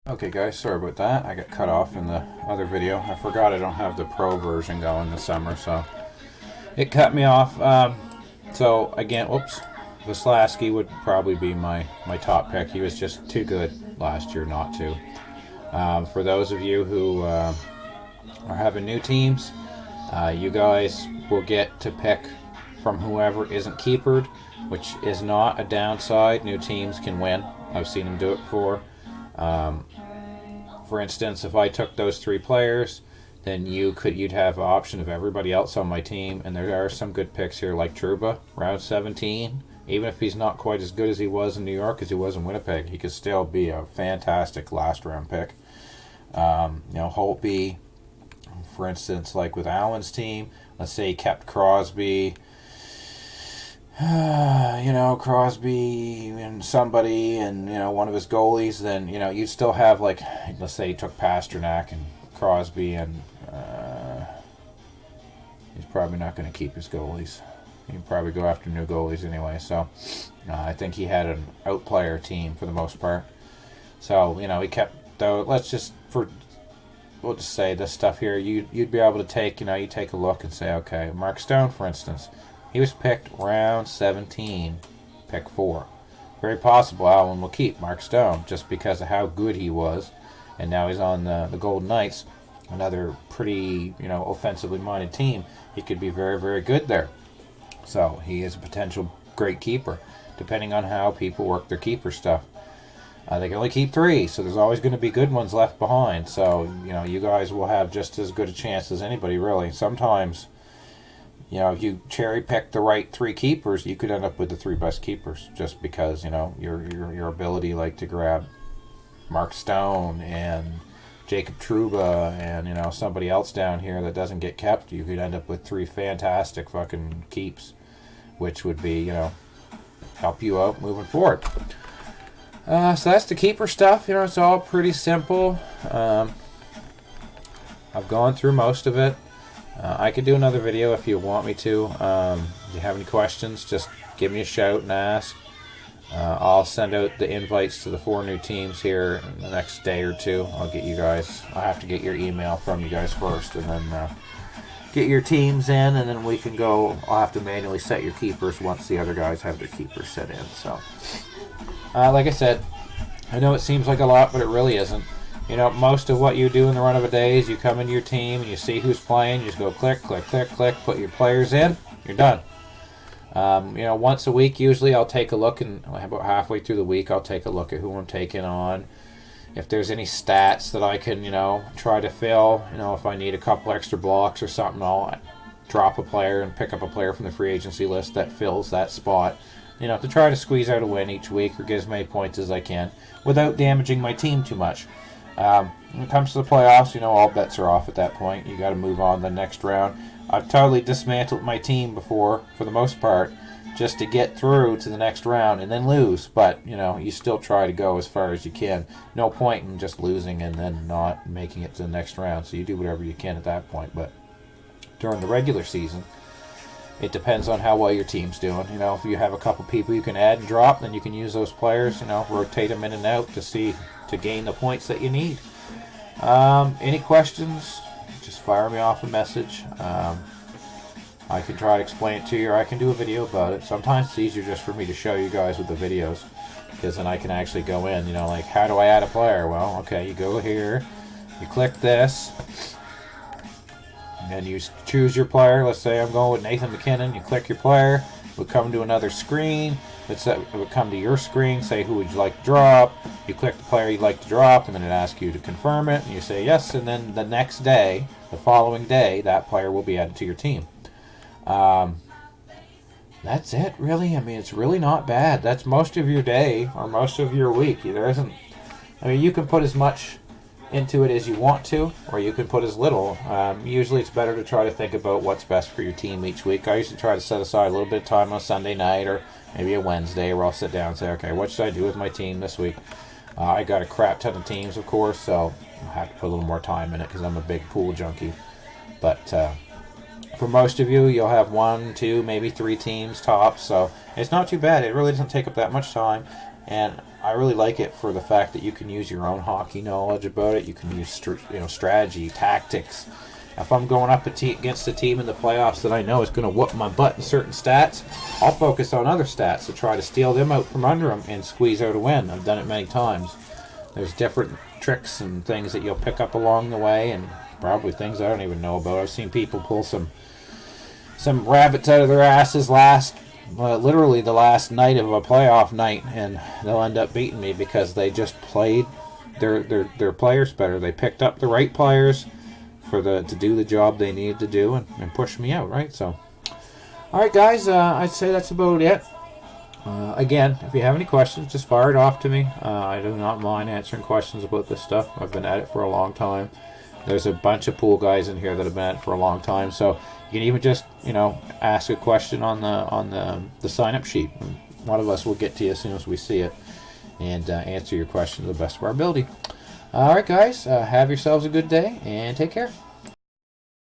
Okay guys, sorry about that. I got cut off in the other video. I forgot I don't have the pro version going this summer, so it cut me off. So again, whoops, Vasilevsky would probably be my top pick. He was just too good last year not to. For those of you who are having new teams, you guys will get to pick from whoever isn't keepered, which is not a downside. New teams can win. I've seen them do it before. For instance, if I took those three players, then you'd have an option of everybody else on my team, and there are some good picks here, like Trouba, round 17. Even if he's not quite as good as he was in New York as he was in Winnipeg, he could still be a fantastic last round pick. Holtby, for instance, like with Allen's team, let's say he kept Crosby. Crosby and somebody and, one of his goalies, then, you'd still have, like, let's say he took Pasternak and Crosby, and he's probably not going to keep his goalies. He'd probably go after new goalies anyway, so I think he had an outplayer team for the most part. So, he kept, though, we'll just say this stuff here, you'd be able to take, you take a look and say, okay, Mark Stone, for instance, he was picked round 17, pick 4. Very possible Allen will keep Mark Stone just because of how good he was. And now he's on the Golden Knights, another pretty, offensively minded team. He could be very, very good there. So he is a potential great keeper, depending on how people work their keeper stuff. They can only keep 3, so there's always going to be good ones left behind. So, you guys will have just as good a chance as anybody, really. Sometimes, if you cherry pick the right 3 keepers, you could end up with the 3 best keepers, just because your ability, like, to grab Mark Stone and Jacob Trouba and somebody else down here that doesn't get kept. You could end up with 3 fantastic fucking keeps, which would be help you out moving forward. So that's the keeper stuff. It's all pretty simple. I've gone through most of it. I could do another video if you want me to. If you have any questions, just give me a shout and ask. I'll send out the invites to the 4 new teams here in the next day or 2. I'll have to get your email from you guys first, and then get your teams in, and then we can go. I'll have to manually set your keepers once the other guys have their keepers set in. So, like I said, I know it seems like a lot, but it really isn't. Most of what you do in the run of a day is you come into your team and you see who's playing. You just go click, click, click, click, put your players in. You're done. Once a week, usually I'll take a look, and about halfway through the week, I'll take a look at who I'm taking on. If there's any stats that I can, try to fill, if I need a couple extra blocks or something, I'll drop a player and pick up a player from the free agency list that fills that spot. To try to squeeze out a win each week or get as many points as I can without damaging my team too much. When it comes to the playoffs, all bets are off at that point. You got to move on to the next round. I've totally dismantled my team before, for the most part, just to get through to the next round and then lose. But, you still try to go as far as you can. No point in just losing and then not making it to the next round. So you do whatever you can at that point. But during the regular season, it depends on how well your team's doing. If you have a couple people you can add and drop, then you can use those players, rotate them in and out to gain the points that you need. Any questions? Just fire me off a message. I can try to explain it to you, or I can do a video about it. Sometimes it's easier just for me to show you guys with the videos, because then I can actually go in, like, how do I add a player? Well, okay, you go here, you click this, and then you choose your player. Let's say I'm going with Nathan McKinnon. You click your player, it would come to another screen. It would come to your screen, say who would you like to drop. You click the player you'd like to drop, and then it asks you to confirm it, and you say yes, and then the next day, the following day, that player will be added to your team. That's it, really. It's really not bad. That's most of your day or most of your week. You can put as much into it as you want to, or you can put as little. Usually it's better to try to think about what's best for your team each week. I usually try to set aside a little bit of time on a Sunday night or maybe a Wednesday where I'll sit down and say, okay, what should I do with my team this week? I got a crap ton of teams, of course, so I'll have to put a little more time in it because I'm a big pool junkie. But for most of you, you'll have 1, 2, maybe 3 teams tops, so it's not too bad. It really doesn't take up that much time. And I really like it for the fact that you can use your own hockey knowledge about it. You can use strategy, tactics. If I'm going up against a team in the playoffs that I know is going to whoop my butt in certain stats, I'll focus on other stats to try to steal them out from under them and squeeze out a win. I've done it many times. There's different tricks and things that you'll pick up along the way, and probably things I don't even know about. I've seen people pull some rabbits out of their asses literally the last night of a playoff night, and they'll end up beating me because they just played their players better. They picked up the right players to do the job they needed to do and push me out, right? So, all right, guys, I'd say that's about it. Again, if you have any questions, just fire it off to me. I do not mind answering questions about this stuff. I've been at it for a long time. There's a bunch of pool guys in here that have been at it for a long time, so you can even just ask a question on the sign up sheet. One of us will get to you as soon as we see it and answer your question to the best of our ability. All right, guys, have yourselves a good day and take care.